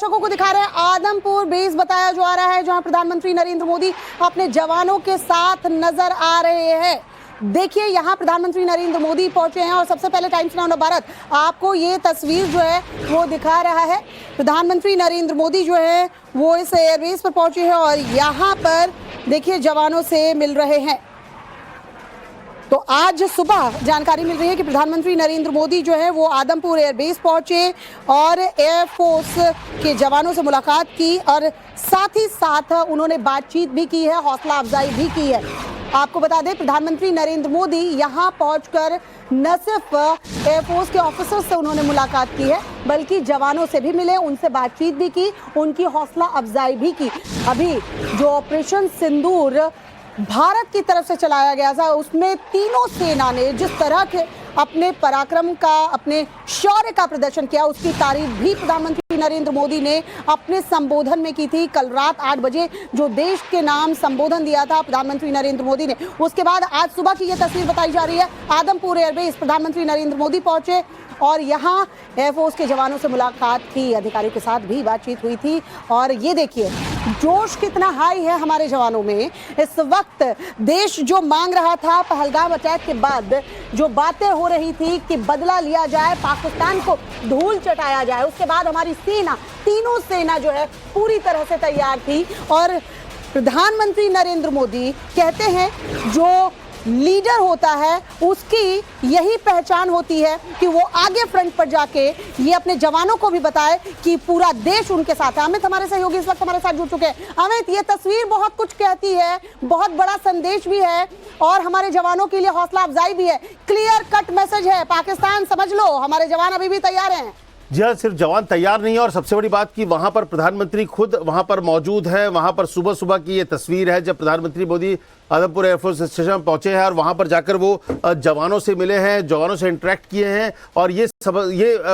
दर्शकों को दिखा रहे हैं आदमपुर बेस बताया जा रहा है, जहां प्रधानमंत्री नरेंद्र मोदी अपने जवानों के साथ नजर आ रहे हैं। देखिए यहां प्रधानमंत्री नरेंद्र मोदी पहुंचे हैं और सबसे पहले टाइम्स नाउ भारत आपको ये तस्वीर जो है वो दिखा रहा है। प्रधानमंत्री नरेंद्र मोदी जो है वो इस एयरबेस पर पहुंचे हैं और यहां पर देखिए जवानों से मिल रहे हैं। तो आज सुबह जानकारी मिल रही है कि प्रधानमंत्री नरेंद्र मोदी जो है वो आदमपुर एयरबेस पहुंचे और एयरफोर्स के जवानों से मुलाकात की और साथ ही साथ उन्होंने बातचीत भी की है, हौसला अफजाई भी की है। आपको बता दें प्रधानमंत्री नरेंद्र मोदी यहां पहुंचकर न सिर्फ एयरफोर्स के ऑफिसर्स से उन्होंने मुलाकात की है बल्कि जवानों से भी मिले, उनसे बातचीत भी की, उनकी हौसला अफजाई भी की। अभी जो ऑपरेशन सिंदूर भारत की तरफ से चलाया गया था उसमें तीनों सेना ने जिस तरह के अपने पराक्रम का, अपने शौर्य का प्रदर्शन किया उसकी तारीफ भी प्रधानमंत्री नरेंद्र मोदी ने अपने संबोधन में की थी। कल रात 8 बजे जो देश के नाम संबोधन दिया था प्रधानमंत्री नरेंद्र मोदी ने, उसके बाद आज सुबह की यह तस्वीर बताई जा रही है। आदमपुर एयरबेस प्रधानमंत्री नरेंद्र मोदी पहुंचे और यहाँ एयरफोर्स के जवानों से मुलाकात की, अधिकारियों के साथ भी बातचीत हुई थी। और ये देखिए जोश कितना हाई है हमारे जवानों में। इस वक्त देश जो मांग रहा था पहलगाम अटैक के बाद, जो बातें हो रही थी कि बदला लिया जाए, पाकिस्तान को धूल चटाया जाए, उसके बाद हमारी सेना, तीनों सेना जो है पूरी तरह से तैयार थी। और प्रधानमंत्री नरेंद्र मोदी कहते हैं जो लीडर होता है उसकी यही पहचान होती है कि वो आगे फ्रंट पर जाके ये अपने जवानों को भी बताए कि पूरा देश उनके साथ है। अमित हमारे सहयोगी इस वक्त हमारे साथ जुड़ चुके हैं। अमित, ये तस्वीर बहुत कुछ कहती है, बहुत बड़ा संदेश भी है और हमारे जवानों के लिए हौसला अफजाई भी है। क्लियर कट मैसेज है, पाकिस्तान समझ लो हमारे जवान अभी भी तैयार हैं। जी हाँ, सिर्फ जवान तैयार नहीं है और सबसे बड़ी बात कि वहां पर प्रधानमंत्री खुद वहां पर मौजूद है। वहां पर सुबह सुबह की ये तस्वीर है जब प्रधानमंत्री मोदी आदमपुर एयरफोर्स स्टेशन पहुंचे हैं और वहां पर जाकर वो जवानों से मिले हैं, जवानों से इंटरेक्ट किए हैं। और ये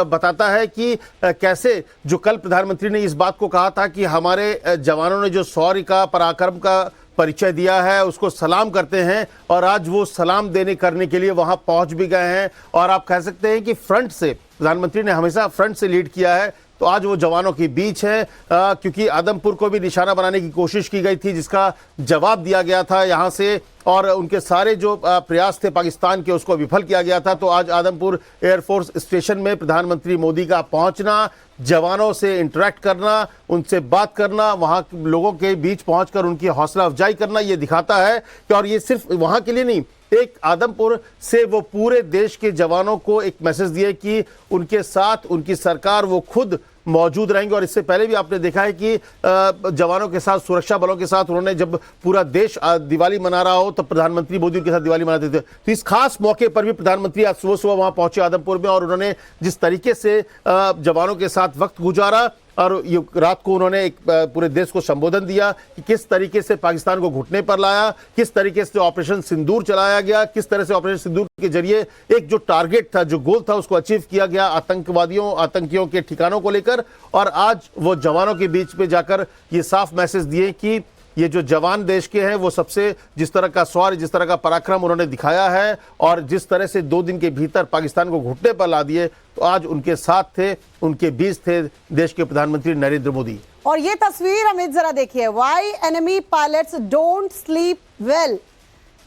बताता है कि कैसे जो कल प्रधानमंत्री ने इस बात को कहा था कि हमारे जवानों ने जो शौर्य का, पराक्रम का परिचय दिया है उसको सलाम करते हैं और आज वो सलाम देने करने के लिए वहां पहुंच भी गए हैं। और आप कह सकते हैं कि फ्रंट से प्रधानमंत्री ने हमेशा फ्रंट से लीड किया है, तो आज वो जवानों के बीच है क्योंकि आदमपुर को भी निशाना बनाने की कोशिश की गई थी जिसका जवाब दिया गया था यहाँ से और उनके सारे जो प्रयास थे पाकिस्तान के उसको विफल किया गया था। तो आज आदमपुर एयरफोर्स स्टेशन में प्रधानमंत्री मोदी का पहुंचना, जवानों से इंटरेक्ट करना, उनसे बात करना, वहां लोगों के बीच पहुंचकर उनकी हौसला अफजाई करना, ये दिखाता है कि और ये सिर्फ वहां के लिए नहीं, एक आदमपुर से वो पूरे देश के जवानों को एक मैसेज दिए कि उनके साथ उनकी सरकार वो खुद मौजूद रहेंगे। और इससे पहले भी आपने देखा है कि जवानों के साथ, सुरक्षा बलों के साथ उन्होंने जब पूरा देश दिवाली मना रहा हो तब प्रधानमंत्री मोदी उनके साथ दिवाली मनाते थे। तो इस खास मौके पर भी प्रधानमंत्री आज सुबह सुबह वहां पहुंचे आदमपुर में और उन्होंने जिस तरीके से जवानों के साथ वक्त गुजारा और ये रात को उन्होंने एक पूरे देश को संबोधन दिया कि किस तरीके से पाकिस्तान को घुटने पर लाया, किस तरीके से ऑपरेशन सिंदूर चलाया गया, किस तरह से ऑपरेशन सिंदूर के जरिए एक जो टारगेट था, जो गोल था उसको अचीव किया गया आतंकियों के ठिकानों को लेकर। और आज वो जवानों के बीच में जाकर ये साफ मैसेज दिए कि ये जो जवान देश के हैं वो सबसे जिस तरह का शौर्य, जिस तरह का पराक्रम उन्होंने दिखाया है और जिस तरह से 2 दिन के भीतर पाकिस्तान को घुटने पर ला दिए, तो आज उनके साथ थे, उनके बीच थे देश के प्रधानमंत्री नरेंद्र मोदी। और ये तस्वीर अमित जरा देखिए, why enemy pilots don't sleep well.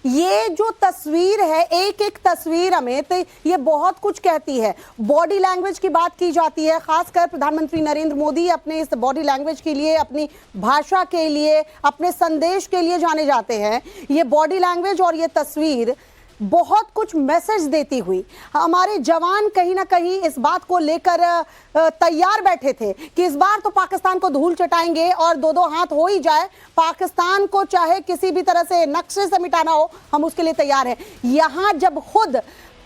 ये जो तस्वीर है, एक एक तस्वीर अमित ये बहुत कुछ कहती है। बॉडी लैंग्वेज की बात की जाती है, खासकर प्रधानमंत्री नरेंद्र मोदी अपने इस बॉडी लैंग्वेज के लिए, अपनी भाषा के लिए, अपने संदेश के लिए जाने जाते हैं। ये बॉडी लैंग्वेज और ये तस्वीर बहुत कुछ मैसेज देती हुई, हमारे जवान कहीं ना कहीं इस बात को लेकर तैयार बैठे थे कि इस बार तो पाकिस्तान को धूल चटाएंगे और 2-2 हाथ हो ही जाए, पाकिस्तान को चाहे किसी भी तरह से नक्शे से मिटाना हो, हम उसके लिए तैयार हैं। यहाँ जब खुद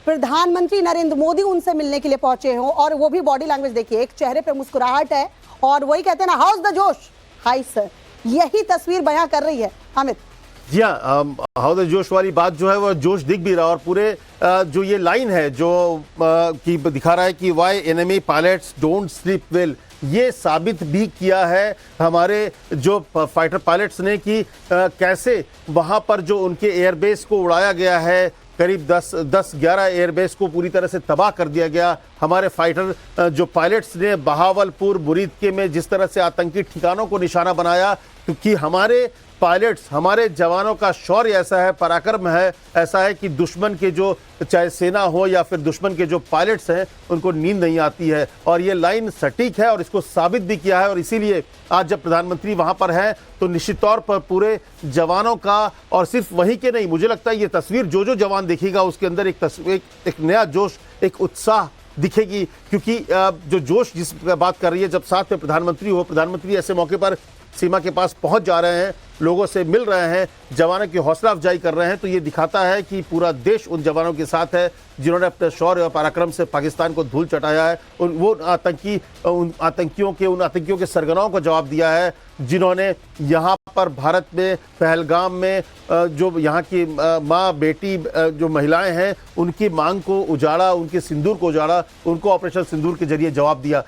प्रधानमंत्री नरेंद्र मोदी उनसे मिलने के लिए पहुंचे हो और वो भी बॉडी लैंग्वेज देखिए, एक चेहरे पे मुस्कुराहट है और वही कहते हैं ना, हाउस द जोश, हाई सर, यही तस्वीर बयां कर रही है अमित। जी हाँ, हाउ द जोश वाली बात जो है वो जोश दिख भी रहा और पूरे जो ये लाइन है जो कि दिखा रहा है कि why enemy pilots don't sleep well, ये साबित भी किया है हमारे जो फाइटर पायलट्स ने कि कैसे वहाँ पर जो उनके एयरबेस को उड़ाया गया है, करीब 10-11 एयरबेस को पूरी तरह से तबाह कर दिया गया। हमारे फाइटर जो पायलट्स ने बहावलपुर मुरीदके में जिस तरह से आतंकी ठिकानों को निशाना बनाया, क्योंकि हमारे पायलट्स, हमारे जवानों का शौर्य ऐसा है, पराक्रम है, ऐसा है कि दुश्मन के जो चाहे सेना हो या फिर दुश्मन के जो पायलट्स हैं उनको नींद नहीं आती है। और ये लाइन सटीक है और इसको साबित भी किया है। और इसीलिए आज जब प्रधानमंत्री वहां पर हैं तो निश्चित तौर पर पूरे जवानों का, और सिर्फ वहीं के नहीं, मुझे लगता है ये तस्वीर जो जवान देखेगा उसके अंदर एक नया जोश, एक उत्साह दिखेगी। क्योंकि जो जोश जिस बात कर रही है, जब साथ में प्रधानमंत्री ऐसे मौके पर सीमा के पास पहुंच जा रहे हैं, लोगों से मिल रहे हैं, जवानों की हौसला अफजाई कर रहे हैं, तो ये दिखाता है कि पूरा देश उन जवानों के साथ है जिन्होंने अपने शौर्य और पराक्रम से पाकिस्तान को धूल चटाया है। उन आतंकियों के सरगनाओं को जवाब दिया है, जिन्होंने यहाँ पर भारत में पहलगाम में जो यहाँ की माँ बेटी जो महिलाएं हैं उनकी मांग को उजाड़ा, उनके सिंदूर को उजाड़ा, उनको ऑपरेशन सिंदूर के जरिए जवाब दिया।